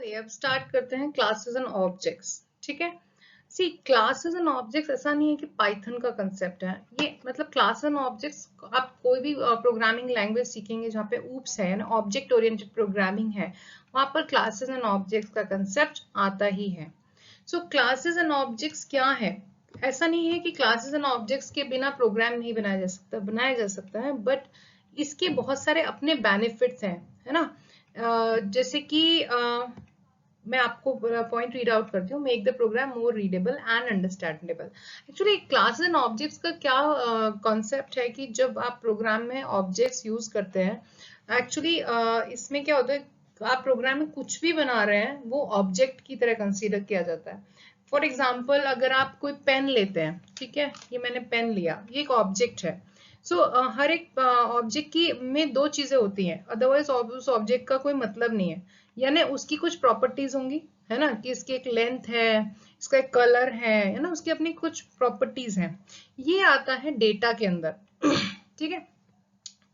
चलिए अब स्टार्ट करते हैं क्लासेस एंड ऑब्जेक्ट्स। ठीक है, सी क्लासेस एंड ऑब्जेक्ट्स ऐसा नहीं है कि पाइथन का कंसेप्ट है ये, मतलब क्लास एंड ऑब्जेक्ट्स आप कोई भी प्रोग्रामिंग लैंग्वेज सीखेंगे जहाँ पे ऊप्स है ना, ऑब्जेक्ट ओरिएंटेड प्रोग्रामिंग है, वहां पर क्लासेस एंड ऑब्जेक्ट्स का कंसेप्ट आता ही है। सो क्लासेस एंड ऑब्जेक्ट्स क्या है? ऐसा नहीं है कि क्लासेस एंड ऑब्जेक्ट्स के बिना प्रोग्राम नहीं बनाया जा सकता, बनाया जा सकता है, बट इसके बहुत सारे अपने बेनिफिट्स हैं, है ना। जैसे कि मैं आपको पॉइंट रीड आउट करती हूँ, make the program more readable and understandable. Actually classes and objects का क्या कॉन्सेप्ट है कि जब आप प्रोग्राम में ऑब्जेक्ट्स यूज करते हैं, एक्चुअली इसमें क्या होता है, आप प्रोग्राम में कुछ भी बना रहे हैं वो ऑब्जेक्ट की तरह कंसीडर किया जाता है। फॉर एग्जाम्पल अगर आप कोई पेन लेते हैं, ठीक है, ये मैंने पेन लिया, ये एक ऑब्जेक्ट है। सो हर एक ऑब्जेक्ट की में दो चीजें होती हैं, अदरवाइज उस ऑब्जेक्ट का कोई मतलब नहीं है। यानी उसकी कुछ प्रॉपर्टीज होंगी, है ना, कि इसकी एक लेंथ है, इसका एक कलर है ना, उसकी अपनी कुछ प्रॉपर्टीज हैं। ये आता है डेटा के अंदर ठीक है।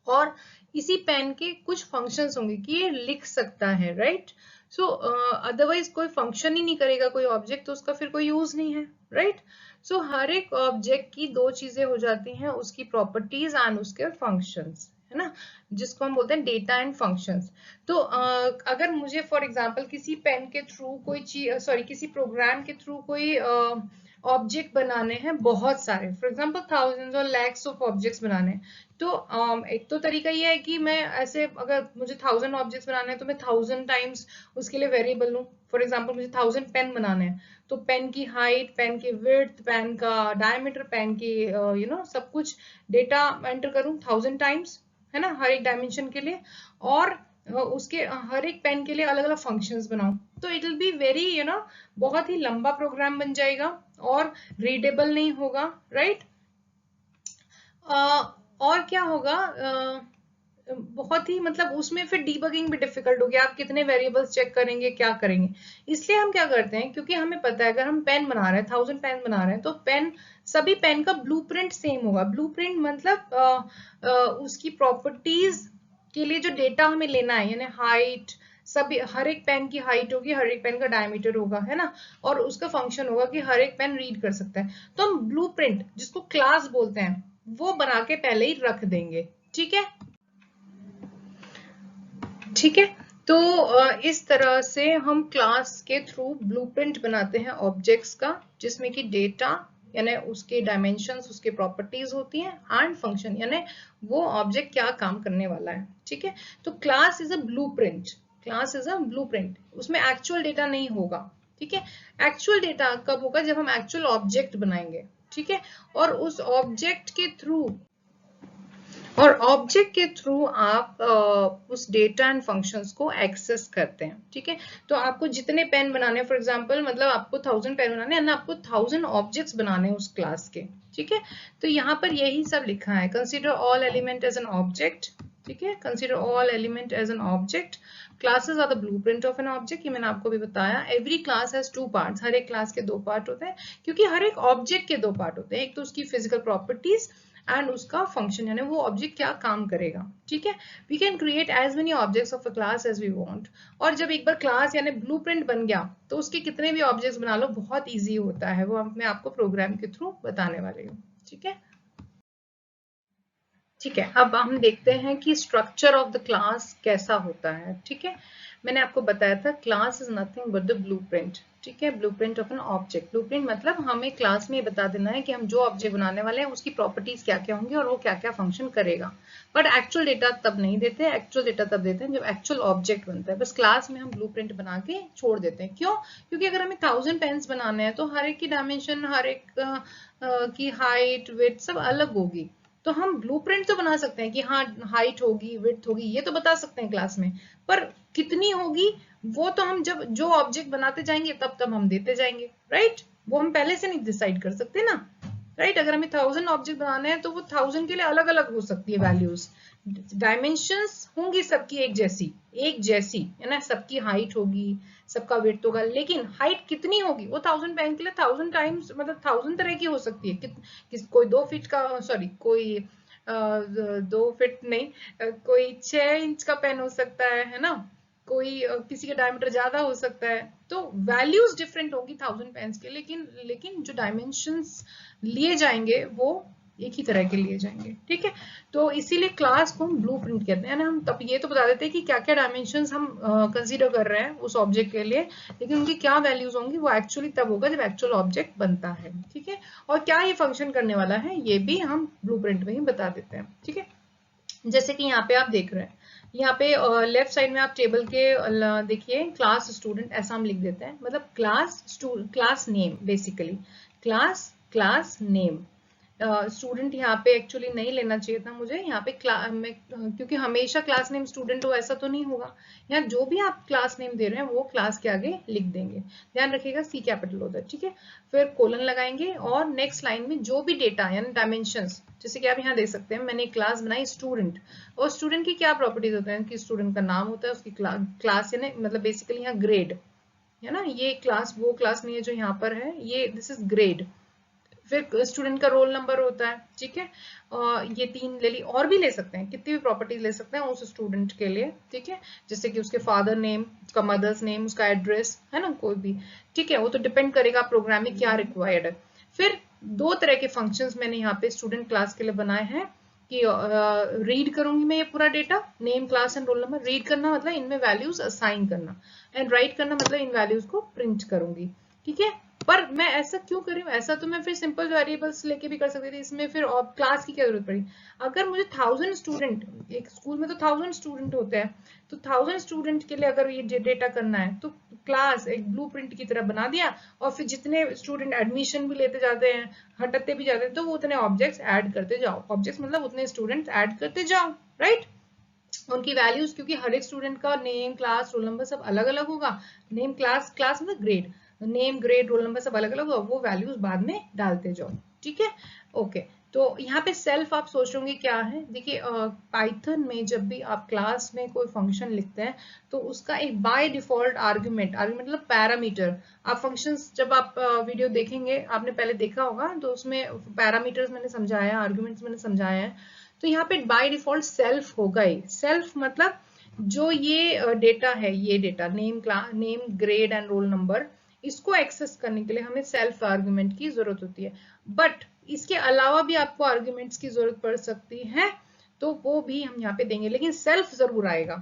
और इसी पेन के कुछ फंक्शंस होंगे कि ये लिख सकता है, राइट। सो अदरवाइज कोई फंक्शन ही नहीं करेगा कोई ऑब्जेक्ट, तो उसका फिर कोई यूज नहीं है, राइट। सो हर एक ऑब्जेक्ट की दो चीजें हो जाती हैं, उसकी प्रॉपर्टीज एंड उसके फंक्शंस, है ना, जिसको हम बोलते हैं डेटा एंड फंक्शंस। तो अगर मुझे फॉर एग्जांपल किसी पेन के थ्रू कोई चीज, सॉरी किसी प्रोग्राम के थ्रू कोई ऑब्जेक्ट बनाने हैं बहुत सारे, फॉर एग्जांपल थाउजेंड्स और लैक्स ऑफ ऑब्जेक्ट्स बनाने हैं, तो एक तो तरीका ये है कि मैं ऐसे, अगर मुझे 1000 ऑब्जेक्ट्स बनाने हैं तो मैं 1000 टाइम्स उसके लिए वेरिएबल लूं। फॉर एग्जांपल मुझे 1000 पेन बनाने हैं, तो पेन की हाइट, पेन की विड्थ, पेन का डायमीटर, पेन की सब कुछ डेटा एंटर करूं 1000 टाइम्स, है ना, हर एक डायमेंशन के लिए। और उसके हर एक पेन के लिए अलग अलग फंक्शंस बनाऊं, तो इट विल बी वेरी बहुत ही लंबा प्रोग्राम बन जाएगा और रीडेबल नहीं होगा, राइट। और क्या होगा, बहुत ही, मतलब उसमें फिर डीबगिंग भी डिफिकल्ट होगी, आप कितने वेरिएबल्स चेक करेंगे, क्या करेंगे। इसलिए हम क्या करते हैं, क्योंकि हमें पता है अगर हम पेन बना रहे हैं, 1000 पेन बना रहे हैं, तो पेन, सभी पेन का ब्लूप्रिंट सेम होगा। ब्लूप्रिंट मतलब उसकी प्रॉपर्टीज के लिए जो डेटा हमें लेना है, यानी हाइट, सभी, हर एक पेन की हाइट होगी, हर एक पेन का डायमीटर होगा, है ना, और उसका फंक्शन होगा कि हर एक पेन रीड कर सकता है। तो हम ब्लूप्रिंट, जिसको क्लास बोलते हैं, वो बना के पहले ही रख देंगे, ठीक है। ठीक है, तो इस तरह से हम क्लास के थ्रू ब्लूप्रिंट बनाते हैं ऑब्जेक्ट्स का, जिसमें कि डेटा यानी उसके डायमेंशंस, उसके प्रॉपर्टीज होती हैं, एंड फंक्शन यानी वो ऑब्जेक्ट क्या काम करने वाला है, ठीक है। तो class is a blueprint, class is a blueprint, उसमें एक्चुअल डेटा नहीं होगा, ठीक है। एक्चुअल डेटा कब होगा, जब हम एक्चुअल ऑब्जेक्ट बनाएंगे, ठीक है। और उस ऑब्जेक्ट के थ्रू, और ऑब्जेक्ट के थ्रू आप उस डेटा एंड फंक्शंस को एक्सेस करते हैं, ठीक है। तो आपको जितने पेन बनाने हैं, फॉर एग्जांपल मतलब आपको 1000 पेन बनाने हैं ना, आपको 1000 ऑब्जेक्ट्स बनाने हैं उस क्लास के, ठीक है। तो यहाँ पर यही सब लिखा है, consider all element as an object, ठीक है, consider all element as an object, classes are the blueprint of an object, ये मैंने आपको भी बताया। Every class has two parts, हर एक क्लास के दो पार्ट होते हैं, क्योंकि हर एक ऑब्जेक्ट के दो पार्ट होते हैं, एक तो उसकी फिजिकल प्रॉपर्टीज एंड उसका फंक्शन, यानी वो ऑब्जेक्ट क्या काम करेगा, ठीक है। We can create as many objects of a class as we want. और जब एक बार क्लास यानी ब्लूप्रिंट बन गया, तो उसके कितने भी ऑब्जेक्ट्स बना लो, बहुत इजी होता है, वो मैं आपको प्रोग्राम के थ्रू बताने वाली हूँ, ठीक है। ठीक है, अब हम देखते हैं कि स्ट्रक्चर ऑफ द क्लास कैसा होता है, ठीक है। मैंने आपको बताया था class is nothing but the blueprint, ठीक है, blueprint of an object. Blueprint मतलब हमें क्लास में बता देना है कि हम जो ऑब्जेक्ट बनाने वाले हैं उसकी प्रॉपर्टीज क्या क्या होंगी और वो क्या क्या फंक्शन करेगा। बट एक्चुअल डेटा तब नहीं देते, एक्चुअल डेटा तब देते हैं जब एक्चुअल ऑब्जेक्ट बनता है। बस क्लास में हम ब्लूप्रिंट बना के छोड़ देते हैं, क्यों? क्योंकि अगर हमें 1000 पेन्स बनाने हैं तो हर एक की डायमेंशन, हर एक की हाइट, विड्थ सब अलग होगी। तो हम ब्लूप्रिंट तो बना सकते हैं कि हाँ हाइट होगी, विड्थ होगी, ये तो बता सकते हैं क्लास में, पर कितनी होगी वो तो हम जब जो ऑब्जेक्ट बनाते जाएंगे तब तब हम देते जाएंगे, राइट। वो हम पहले से नहीं डिसाइड कर सकते ना, राइट। अगर हमें 1000 ऑब्जेक्ट बनाने हैं तो वो 1000 के लिए अलग अलग हो सकती है वैल्यूज, डायमेंशंस होंगी सबकी एक जैसी, एक जैसी, है ना, सबकी हाइट होगी, सबका विड्थ होगा, लेकिन हाइट कितनी होगी वो 1000 पेन के लिए 1000 टाइम्स, मतलब 1000 तरह की हो सकती है। कोई 2 फीट का, सॉरी कोई 2 फीट नहीं, कोई 6 इंच का पेन हो सकता है ना, कोई किसी का डायमीटर ज्यादा हो सकता है, तो वैल्यूज डिफरेंट होगी 1000 पेन्स के, लेकिन जो डायमेंशंस लिए जाएंगे वो एक ही तरह के लिए जाएंगे, ठीक है। तो इसीलिए क्लास को हम ब्लूप्रिंट कहते हैं ना। हम तब ये तो बता देते हैं कि क्या क्या डायमेंशंस हम कंसीडर कर रहे हैं उस ऑब्जेक्ट के लिए, लेकिन उनकी क्या वैल्यूज होंगी वो एक्चुअली तब होगा जब एक्चुअल ऑब्जेक्ट बनता है, ठीक है। और क्या ये फंक्शन करने वाला है ये भी हम ब्लूप्रिंट में ही बता देते हैं, ठीक है। जैसे कि यहाँ पे आप देख रहे हैं, यहाँ पे लेफ्ट साइड में आप टेबल के देखिए क्लास स्टूडेंट ऐसा हम लिख देते हैं, मतलब class name, basically class name. Student यहाँ पे एक्चुअली नहीं लेना चाहिए था मुझे, यहाँ पे क्योंकि हमेशा क्लास नेम स्टूडेंट हो ऐसा तो नहीं होगा। यहाँ जो भी आप क्लास नेम दे रहे हैं वो क्लास के आगे लिख देंगे, ध्यान रखिएगा सी कैपिटल होता है, ठीक है। फिर कोलन लगाएंगे और नेक्स्ट लाइन में जो भी डेटा यानी डायमेंशंस, जैसे कि आप यहाँ देख सकते हैं मैंने क्लास बनाई स्टूडेंट, और स्टूडेंट की क्या प्रॉपर्टीज होते हैं कि स्टूडेंट का नाम होता है, उसकी क्लास यानी मतलब बेसिकली यहाँ ग्रेड है ना, ये क्लास वो क्लास नहीं है जो यहाँ पर है, ये दिस इज ग्रेड। फिर स्टूडेंट का रोल नंबर होता है, ठीक है। ये 3 ले ली, और भी ले सकते हैं, कितनी भी प्रॉपर्टीज ले सकते हैं उस स्टूडेंट के लिए, ठीक है। जैसे कि उसके फादर नेम, उसका मदर्स नेम, उसका एड्रेस है ना, कोई भी, ठीक है। वो तो डिपेंड करेगा प्रोग्राम में क्या रिक्वायर्ड है। फिर 2 तरह के फंक्शंस मैंने यहाँ पे स्टूडेंट क्लास के लिए बनाए हैं कि रीड करूंगी मैं ये पूरा data, name class and roll number. Read करना मतलब इनमें वैल्यूज असाइन करना, एंड राइट करना मतलब इन वैल्यूज को प्रिंट करूंगी, ठीक है। पर मैं ऐसा क्यों कर रही हूँ, ऐसा तो मैं फिर सिंपल वेरिएबल्स लेके भी कर सकती थी, इसमें फिर क्लास की क्या जरूरत पड़ी। अगर मुझे 1000 स्टूडेंट, एक स्कूल में तो 1000 स्टूडेंट होते हैं, तो 1000 स्टूडेंट के लिए अगर ये डेटा करना है तो क्लास एक ब्लूप्रिंट की तरह बना दिया, और फिर जितने स्टूडेंट एडमिशन भी लेते जाते हैं, हटते भी जाते हैं, तो वो उतने ऑब्जेक्ट्स ऐड करते जाओ, ऑब्जेक्ट्स मतलब उतने स्टूडेंट्स ऐड करते जाओ, राइट। उनकी वैल्यूज, क्योंकि हर एक स्टूडेंट का नेम क्लास रोल नंबर सब अलग अलग होगा, नेम क्लास मतलब grade, name grade roll number सब अलग अलग होगा, वो वैल्यूज बाद में डालते जाओ, ठीक है। ओके, तो यहाँ पे सेल्फ आप सोचोगे क्या है, देखिए पाइथन में जब भी आप क्लास में कोई फंक्शन लिखते हैं तो उसका एक बाय डिफॉल्ट आर्गुमेंट मतलब पैरामीटर, आप फंक्शंस जब आप वीडियो देखेंगे, आपने पहले देखा होगा तो उसमें पैरामीटर्स मैंने समझाया, आर्गुमेंट्स मैंने समझाया है। तो यहाँ पे बाय डिफॉल्ट सेल्फ होगा ही, सेल्फ मतलब जो ये डेटा है, ये data name grade and roll number, इसको एक्सेस करने के लिए हमें सेल्फ आर्गुमेंट की जरूरत होती है। बट इसके अलावा भी आपको आर्गुमेंट्स की जरूरत पड़ सकती है, तो वो भी हम यहाँ पे देंगे, लेकिन सेल्फ जरूर आएगा,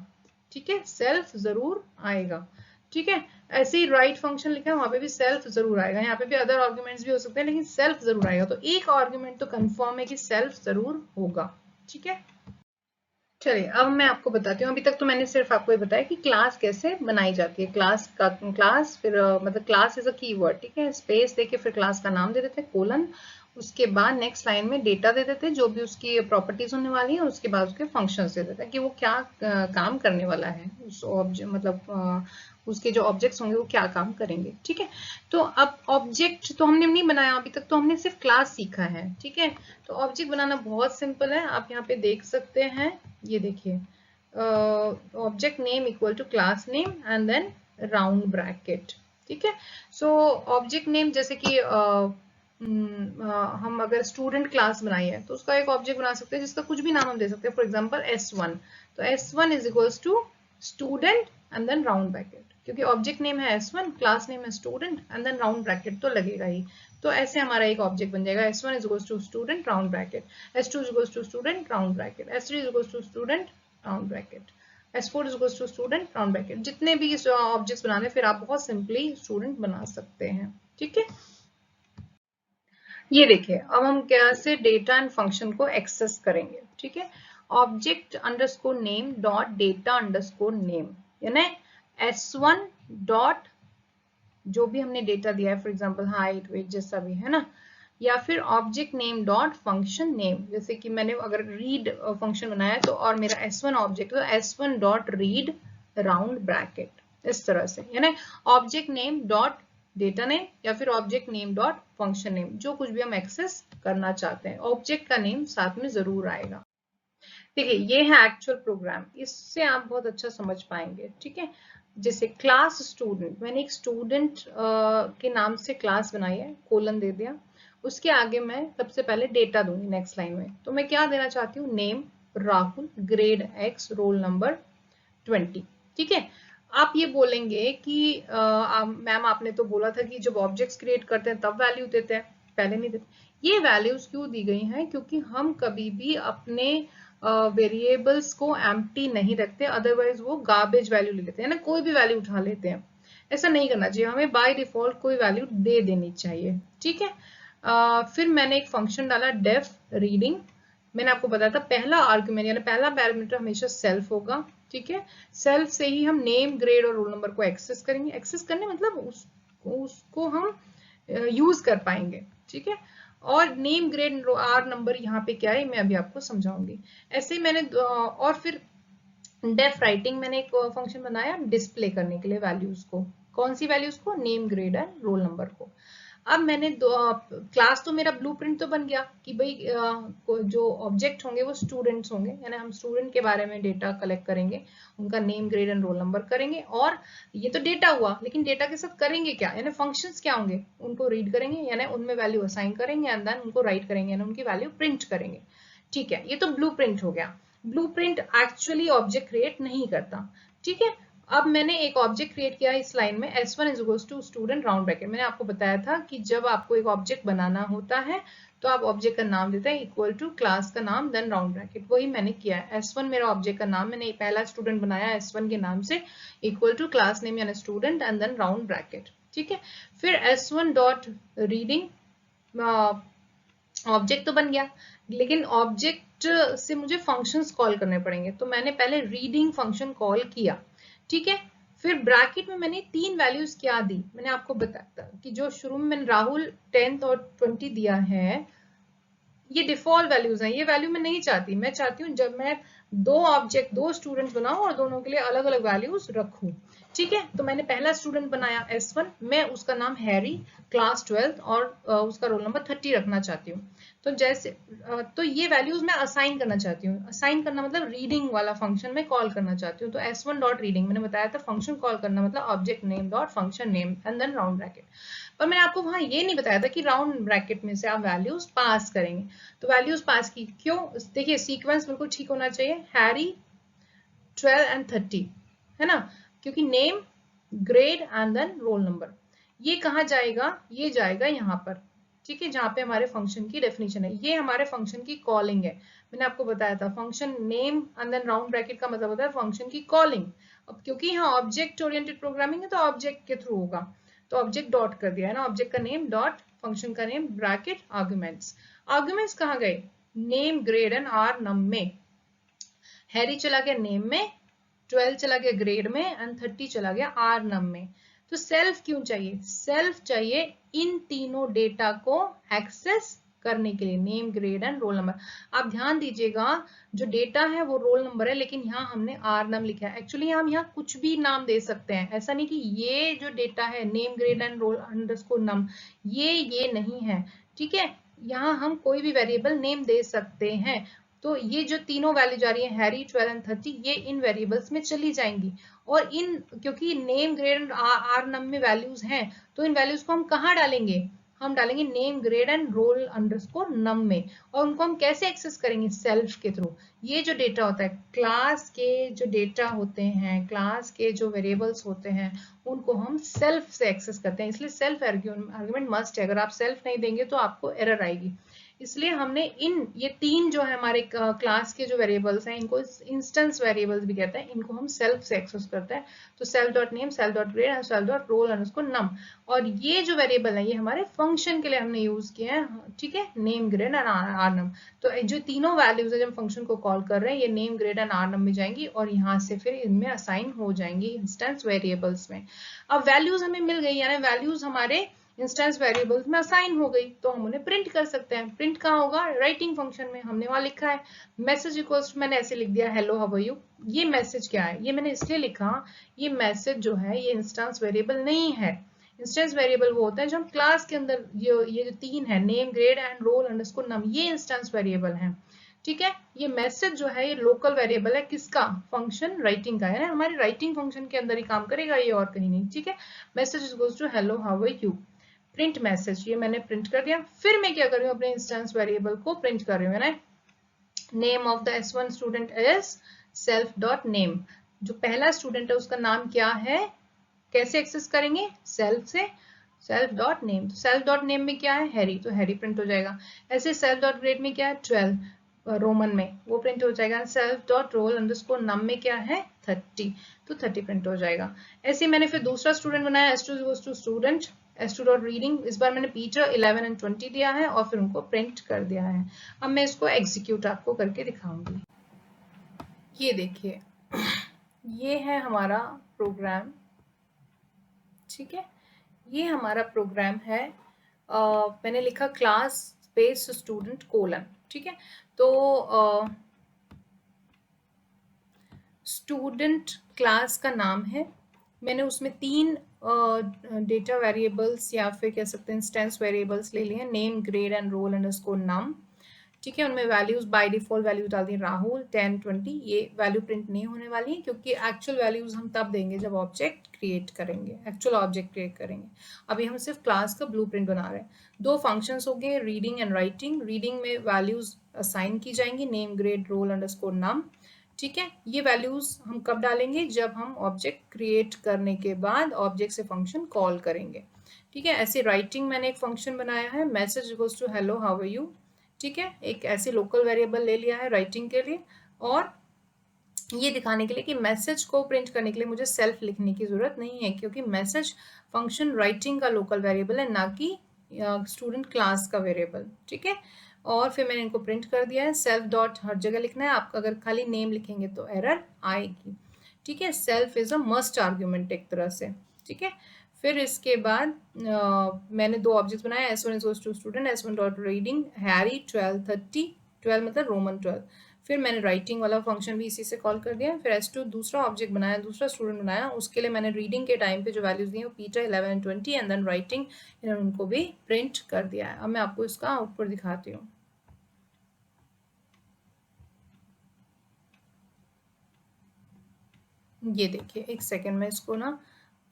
ठीक है, सेल्फ जरूर आएगा, ठीक है। ऐसे ही राइट फंक्शन लिखा है वहां पे भी सेल्फ जरूर आएगा, यहाँ पे भी अदर आर्गुमेंट्स भी हो सकते हैं लेकिन सेल्फ जरूर आएगा, तो एक आर्गुमेंट तो कंफर्म है कि सेल्फ जरूर होगा, ठीक है। चलिए अब मैं आपको बताती हूँ, अभी तक तो मैंने सिर्फ आपको ये बताया कि क्लास कैसे बनाई जाती है, क्लास फिर मतलब क्लास इज अ कीवर्ड, ठीक है, स्पेस देके फिर क्लास का नाम दे देते हैं कोलन, उसके बाद नेक्स्ट लाइन में डेटा दे देते हैं जो भी उसकी प्रॉपर्टीज होने वाली है, और उसके बाद उसके फंक्शंस दे देते हैं कि वो क्या काम करने वाला है, उस ऑब्जेक्ट मतलब उसके जो ऑब्जेक्ट्स होंगे वो क्या काम करेंगे, ठीक है। तो अब ऑब्जेक्ट तो हमने नहीं बनाया अभी तक, तो हमने सिर्फ क्लास सीखा है, ठीक है। तो ऑब्जेक्ट बनाना बहुत सिंपल है, आप यहाँ पे देख सकते हैं, ये देखिए object name equal to class name and then round bracket, ठीक है। सो ऑब्जेक्ट नेम जैसे कि हम अगर स्टूडेंट क्लास बनाई है तो उसका एक ऑब्जेक्ट बना सकते हैं जिसका कुछ भी नाम हम दे सकते हैं, फॉर एग्जांपल S1, तो S1 is equals to student and then round bracket, क्योंकि ऑब्जेक्ट नेम है S1, क्लास नेम है student and then round bracket तो लगेगा ही, तो ऐसे हमारा एक ऑब्जेक्ट बन जाएगा, S1 is equals to student round bracket, S2 is equals to student round bracket, S3 is equals to student round bracket, S4 is equals to student round bracket. जितने भी ऑब्जेक्ट्स बनाने फिर आप बहुत सिंपली स्टूडेंट बना सकते हैं, ठीक है। ये देखिए अब हम कैसे डेटा एंड फंक्शन को एक्सेस करेंगे, ठीक है। Object underscore name dot data underscore name, यानी S1 डॉट जो भी हमने डेटा दिया है, फॉर एग्जांपल हाइट वेट जैसा भी है ना, या फिर object name dot function name, जैसे कि मैंने अगर रीड फंक्शन बनाया है तो और मेरा S1 ऑब्जेक्ट तो S1 dot read round bracket, इस तरह से, यानी object name dot data name या फिर object name dot function name, जो कुछ भी हम एक्सेस करना चाहते हैं ऑब्जेक्ट का नेम साथ में जरूर आएगा। देखिए ये है एक्चुअल प्रोग्राम, इससे आप बहुत अच्छा समझ पाएंगे, ठीक है। जैसे क्लास स्टूडेंट, मैंने एक स्टूडेंट के नाम से क्लास बनाई है, कोलन दे दिया, उसके आगे मैं सबसे पहले डेटा दूंगी नेक्स्ट लाइन में, तो मैं क्या देना चाहती हूँ, name Rahul, grade X, role number 20, ठीक है। आप ये बोलेंगे कि मैम आपने तो बोला था कि जब ऑब्जेक्ट्स क्रिएट करते हैं तब वैल्यू देते हैं, पहले नहीं देते। ये वैल्यूज क्यों दी गई हैं? क्योंकि हम कभी भी अपने वेरिएबल्स को एम्प्टी नहीं रखते, अदरवाइज वो गार्बेज वैल्यू ले लेते हैं ना, कोई भी वैल्यू उठा लेते हैं। ऐसा नहीं करना चाहिए, हमें बाय डिफॉल्ट कोई वैल्यू दे देनी चाहिए, ठीक है। फिर मैंने एक फंक्शन डाला डेफ रीडिंग। मैंने आपको बताया था पहला आर्गुमेंट यानी पहला पैरामीटर हमेशा सेल्फ होगा, ठीक है। सेल्फ से ही हम नेम, ग्रेड और रोल नंबर को एक्सेस करेंगे। एक्सेस करने मतलब उसको हम यूज कर पाएंगे, ठीक है। और नेम, ग्रेड, आर नंबर यहाँ पे क्या है मैं अभी आपको समझाऊंगी। ऐसे ही मैंने और फिर डेफ राइटिंग मैंने एक फंक्शन बनाया डिस्प्ले करने के लिए वैल्यूज को। कौन सी वैल्यूज को? Name, grade and roll number को। अब मैंने क्लास तो मेरा ब्लूप्रिंट तो बन गया कि भाई जो ऑब्जेक्ट होंगे वो स्टूडेंट्स होंगे, यानी हम स्टूडेंट के बारे में डेटा कलेक्ट करेंगे, उनका name, grade and roll number करेंगे। और ये तो डेटा हुआ, लेकिन डेटा के साथ करेंगे क्या, यानी फंक्शंस क्या होंगे, उनको रीड करेंगे यानी उनमें वैल्यू असाइन करेंगे एंड देन उनको राइट करेंगे यानी उनकी वैल्यू प्रिंट करेंगे, ठीक है। ये तो ब्लूप्रिंट हो गया। ब्लूप्रिंट एक्चुअली ऑब्जेक्ट क्रिएट नहीं करता, ठीक है। अब मैंने एक ऑब्जेक्ट क्रिएट किया इस लाइन में s1 is equals to student round bracket. मैंने आपको बताया था कि जब आपको एक ऑब्जेक्ट बनाना होता है तो आप ऑब्जेक्ट का नाम देते हैं इक्वल टू क्लास का नाम देन राउंड ब्रैकेट। वही मैंने किया है। s1 मेरा ऑब्जेक्ट का नाम, मैंने पहला स्टूडेंट बनाया s1 के नाम से, इक्वल टू क्लास नेम यानी student and then round bracket, ठीक है। फिर s1 डॉट रीडिंग ऑब्जेक्ट तो बन गया, लेकिन ऑब्जेक्ट से मुझे फंक्शंस कॉल करने पड़ेंगे, तो मैंने पहले रीडिंग फंक्शन कॉल किया, ठीक है। फिर ब्रैकेट में मैंने 3 वैल्यूज क्या दी, मैंने आपको बताया था कि जो शुरू में मैंने राहुल 10th और 20 दिया है, ये डिफॉल्ट वैल्यूज हैं। ये वैल्यू मैं नहीं चाहती, मैं चाहती हूँ जब मैं दो ऑब्जेक्ट, दो स्टूडेंट्स बनाऊं और दोनों के लिए अलग अलग वैल्यूज रखूं, ठीक है। तो मैंने पहला स्टूडेंट बनाया s1, मैं उसका नाम हैरी, क्लास 12 और उसका रोल नंबर 30 रखना चाहती हूँ। तो जैसे तो ये वैल्यूज मैं असाइन करना चाहती हूँ। असाइन करना मतलब रीडिंग वाला फंक्शन में कॉल करना चाहती हूँ। तो s1 डॉट रीडिंग मैंने बताया था फंक्शन कॉल करना मतलब object name dot function name and then round bracket. पर मैंने आपको वहां ये नहीं बताया था कि राउंड ब्रैकेट में से आप वैल्यूज पास करेंगे। तो वैल्यूज पास की क्यों? देखिए सीक्वेंस बिल्कुल ठीक होना चाहिए, हैरी 12 एंड 30, है ना, क्योंकि name, grade and then roll number. ये कहाँ जाएगा? ये जाएगा यहाँ पर, ठीक है, जहाँ पे हमारे फंक्शन की डेफिनेशन है। ये हमारे फंक्शन की कॉलिंग है। मैंने आपको बताया था function name and then round bracket का मतलब होता है फंक्शन की कॉलिंग। अब क्योंकि यहाँ ऑब्जेक्ट ओरिएंटेड प्रोग्रामिंग है तो ऑब्जेक्ट के थ्रू होगा, तो ऑब्जेक्ट डॉट कर दिया है ना, ऑब्जेक्ट का नेम डॉट फंक्शन का नेम ब्रैकेट आर्गुमेंट्स। आर्गुमेंट्स कहाँ गए? नेम, ग्रेड एंड आर नम में। हैरी चला गया नेम में, 12 चला गया ग्रेड में एंड 30 चला गया आर नम में। तो सेल्फ क्यों चाहिए? सेल्फ चाहिए इन तीनों डेटा को एक्सेस करने के लिए, name, grade and roll number. आप ध्यान दीजिएगा जो डेटा है वो रोल नंबर है, लेकिन यहाँ हमने आर नम लिखा है। एक्चुअली हम यहाँ कुछ भी नाम दे सकते हैं, ऐसा नहीं कि ये जो डेटा है name, grade and roll underscore num ये नहीं है, ठीक है। यहाँ हम कोई भी वेरिएबल नेम दे सकते हैं। तो ये जो तीनों वैल्यू जा रही है हैरी, 12 एंड 30, ये इन वेरिएबल्स में चली जाएंगी। और इन क्योंकि नेम, ग्रेड एंड आर नम में वैल्यूज हैं, तो इन वैल्यूज को हम कहाँ डालेंगे? हम डालेंगे name, grade and roll underscore num में। और उनको हम कैसे एक्सेस करेंगे? सेल्फ के थ्रू। ये जो डेटा होता है क्लास के, जो डेटा होते हैं क्लास के, जो वेरिएबल्स होते हैं, उनको हम सेल्फ से एक्सेस करते हैं। इसलिए सेल्फ आर्ग्यूमेंट मस्ट है। अगर आप सेल्फ नहीं देंगे तो आपको एरर आएगी। इसलिए हमने ये तीन जो है हमारे क्लास के जो वेरिएबल्स हैं, इनको इंस्टेंस वेरिएबल्स भी कहते हैं, इनको हम सेल्फ से एक्सेस करते हैं। तो self dot name, self dot grade and self dot roll underscore num. और ये जो वेरिएबल है ये हमारे फंक्शन के लिए हमने यूज किए हैं, ठीक है, नेम, ग्रेड एंड आर नम। तो जो तीनों वैल्यूज है जब फंक्शन को कॉल कर रहे हैं, ये नेम, ग्रेड एंड आर नम में जाएंगी और यहाँ से फिर इनमें असाइन हो जाएंगी इंस्टेंस वेरिएबल्स में। अब वैल्यूज हमें मिल गई, यानी वैल्यूज हमारे इंस्टेंस वेरिएबल्स में असाइन हो गई, तो हम उन्हें प्रिंट कर सकते हैं। प्रिंट कहाँ होगा? राइटिंग फंक्शन में। हमने वहां लिखा है मैसेज इक्वल्स, मैंने ऐसे लिख दिया हेलो हाउ आर यू। ये मैसेज क्या है? ये मैंने इसलिए लिखा, ये मैसेज जो है ये इंस्टेंस वेरिएबल नहीं है। इंस्टेंस वेरिएबल वो होता है जो हम क्लास के अंदर, ये जो तीन है name, grade and roll underscore num, ये इंस्टेंस वेरिएबल है, ठीक है। ये मैसेज जो है ये लोकल वेरिएबल है, किसका? फंक्शन राइटिंग का है, हमारे राइटिंग फंक्शन के अंदर ही काम करेगा, ये और कहीं नहीं, ठीक है। Message equals to hello how are you, print message, ये मैंने प्रिंट कर दिया। फिर मैं क्या कर रही हूँ? अपने इंस्टेंस वेरिएबल को प्रिंट कर रही हूँ। Name of the s1 student is self dot name. जो पहला स्टूडेंट है उसका नाम क्या है, कैसे एक्सेस करेंगे, सेल्फ से, सेल्फ डॉट नेम। तो सेल्फ डॉट नेम में क्या है, हैरी, तो हैरी प्रिंट हो जाएगा। ऐसे सेल्फ डॉट ग्रेड में क्या है, 12 रोमन में, वो प्रिंट हो जाएगा। Self dot roll underscore num में क्या है, 30, तो 30 प्रिंट हो जाएगा। ऐसे मैंने फिर दूसरा स्टूडेंट बनाया, S2 goes to student, S2 dot reading, इस बार मैंने पीटर 11 and 20 दिया है और फिर उनको प्रिंट कर दिया है। अब मैं इसको एग्जीक्यूट आपको करके दिखाऊंगी। ये देखिए, ये है हमारा प्रोग्राम, ठीक है, ये हमारा प्रोग्राम है। मैंने लिखा क्लास स्पेस स्टूडेंट कोलन, ठीक है। तो स्टूडेंट क्लास का नाम है, मैंने उसमें 3 डेटा वेरिएबल्स या फिर कह सकते हैं इंस्टेंस वेरिएबल्स ले लिए हैं, name, grade and roll underscore num, ठीक है। उनमें वैल्यूज बाय डिफॉल्ट वैल्यू डाल दी राहुल 10 20, ये वैल्यू प्रिंट नहीं होने वाली है क्योंकि एक्चुअल वैल्यूज हम तब देंगे जब ऑब्जेक्ट क्रिएट करेंगे, एक्चुअल ऑब्जेक्ट क्रिएट करेंगे। अभी हम सिर्फ क्लास का ब्लूप्रिंट बना रहे हैं। 2 फंक्शंस हो गए, रीडिंग एंड राइटिंग। रीडिंग में वैल्यूज असाइन की जाएंगी, name, grade, role underscore num, ठीक है। ये वैल्यूज हम कब डालेंगे, जब हम ऑब्जेक्ट क्रिएट करने के बाद ऑब्जेक्ट से फंक्शन कॉल करेंगे, ठीक है। ऐसे राइटिंग मैंने एक फंक्शन बनाया है, message equals to hello how are you, ठीक है। एक ऐसे लोकल वेरिएबल ले लिया है राइटिंग के लिए, और ये दिखाने के लिए कि मैसेज को प्रिंट करने के लिए मुझे सेल्फ लिखने की जरूरत नहीं है क्योंकि मैसेज फंक्शन राइटिंग का लोकल वेरिएबल है, ना कि स्टूडेंट क्लास का वेरिएबल, ठीक है। और फिर मैंने इनको प्रिंट कर दिया है। सेल्फ डॉट हर जगह लिखना है, आप अगर खाली नेम लिखेंगे तो एरर आएगी, ठीक है। Self is a must argument एक तरह से, ठीक है। फिर इसके बाद मैंने 2 ऑब्जेक्ट्स बनाए, S1 is to student, S1 dot reading Harry 12 30, 12 मतलब रोमन 12। फिर मैंने राइटिंग वाला फंक्शन भी इसी से कॉल कर दिया। फिर S2 दूसरा ऑब्जेक्ट बनाया, दूसरा स्टूडेंट बनाया, उसके लिए मैंने रीडिंग के टाइम पे जो वैल्यूज दी वो Peter 11 and 20 and then writing, उनको भी प्रिंट कर दिया है। अब मैं आपको इसका आउटपुट दिखाती हूँ। ये देखिए, एक सेकेंड में इसको ना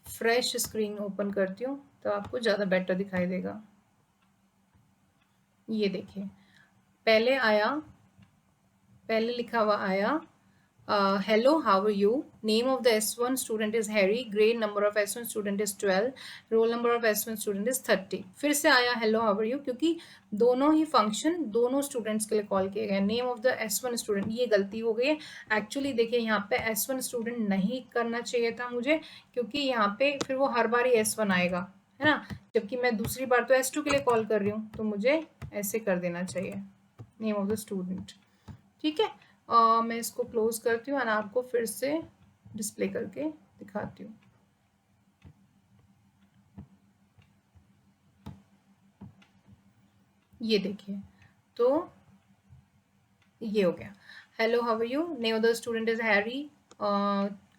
फ्रेश स्क्रीन ओपन करती हूँ तो आपको ज़्यादा बेटर दिखाई देगा। ये देखिए, पहले आया, पहले लिखा हुआ आया hello how are you, name of the S1 student is Harry, grade number of S1 student is 12, roll number of S1 student is 30। फिर से आया hello how are you क्योंकि दोनों ही फंक्शन दोनों स्टूडेंट्स के लिए कॉल किए गए। Name of the S1 student, ये गलती हो गई है एक्चुअली। देखिए यहाँ पे S1 स्टूडेंट नहीं करना चाहिए था मुझे, क्योंकि यहाँ पे फिर वो हर बार ही S1 आएगा, है ना, जबकि मैं दूसरी बार तो S2 के लिए कॉल कर रही हूँ, तो मुझे ऐसे कर देना चाहिए, नेम ऑफ द स्टूडेंट, ठीक है। मैं इसको क्लोज करती हूँ और आपको फिर से डिस्प्ले करके दिखाती हूँ। ये देखिए, तो ये हो गया, hello how are you, name of the student is Harry,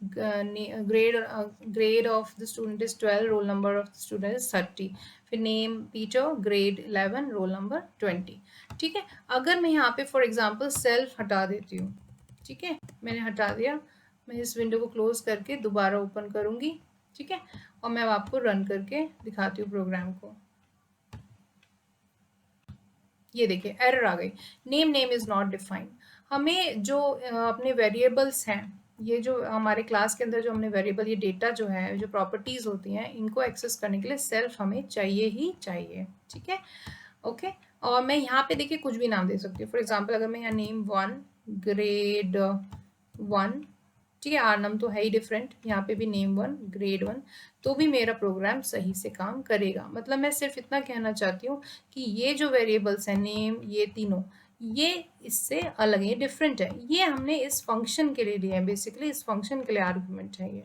grade of the student is 12, roll number of the student is 30, फिर name Peter, grade 11, roll number 20, ठीक है। अगर मैं यहाँ पे फॉर एग्जांपल सेल्फ हटा देती हूँ, ठीक है, मैंने हटा दिया, मैं इस विंडो को क्लोज करके दोबारा ओपन करूंगी, ठीक है, और मैं आपको रन करके दिखाती हूँ प्रोग्राम को। ये देखिए एरर आ गई, नेम इज नॉट डिफाइंड। हमें जो अपने वेरिएबल्स हैं, ये जो हमारे क्लास के अंदर जो हमने वेरिएबल, ये डेटा जो है, जो प्रॉपर्टीज होती हैं, इनको एक्सेस करने के लिए सेल्फ हमें चाहिए ही चाहिए, ठीक है, ओके। और मैं यहाँ पे देखिए कुछ भी नाम दे सकती हूँ। फॉर एग्जाम्पल अगर मैं यहाँ नेम 1, ग्रेड 1, ठीक है, आरनम तो है ही डिफरेंट, यहाँ पे भी नेम 1, ग्रेड 1, तो भी मेरा प्रोग्राम सही से काम करेगा। मतलब मैं सिर्फ इतना कहना चाहती हूँ कि ये जो वेरिएबल्स हैं, नेम, ये तीनों, ये इससे अलग है, डिफरेंट है, ये हमने इस फंक्शन के लिए दिया है, बेसिकली इस फंक्शन के लिए आर्गुमेंट है ये,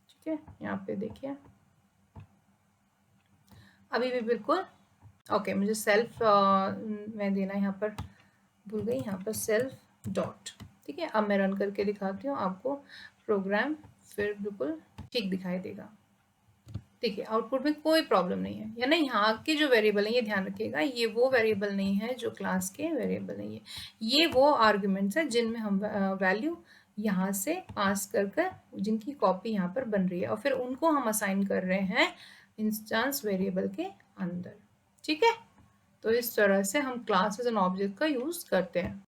ठीक है। यहाँ पे देखिए अभी भी बिल्कुल ओके। मुझे सेल्फ मैं देना यहाँ पर भूल गई, यहाँ पर सेल्फ डॉट, ठीक है। अब मैं रन करके दिखाती हूँ आपको, प्रोग्राम फिर बिल्कुल ठीक दिखाई देगा। देखिए आउटपुट में कोई प्रॉब्लम नहीं है, या ना, यहाँ के जो वेरिएबल है, ये ध्यान रखिएगा, ये वो वेरिएबल नहीं है जो क्लास के वेरिएबल नहीं है, ये वो आर्ग्यूमेंट्स है जिनमें हम वैल्यू यहाँ से पास कर जिनकी कॉपी यहाँ पर बन रही है, और फिर उनको हम असाइन कर रहे हैं इंस्टेंस वेरिएबल के अंदर, ठीक है। तो इस तरह से हम क्लासेस एंड ऑब्जेक्ट का यूज करते हैं।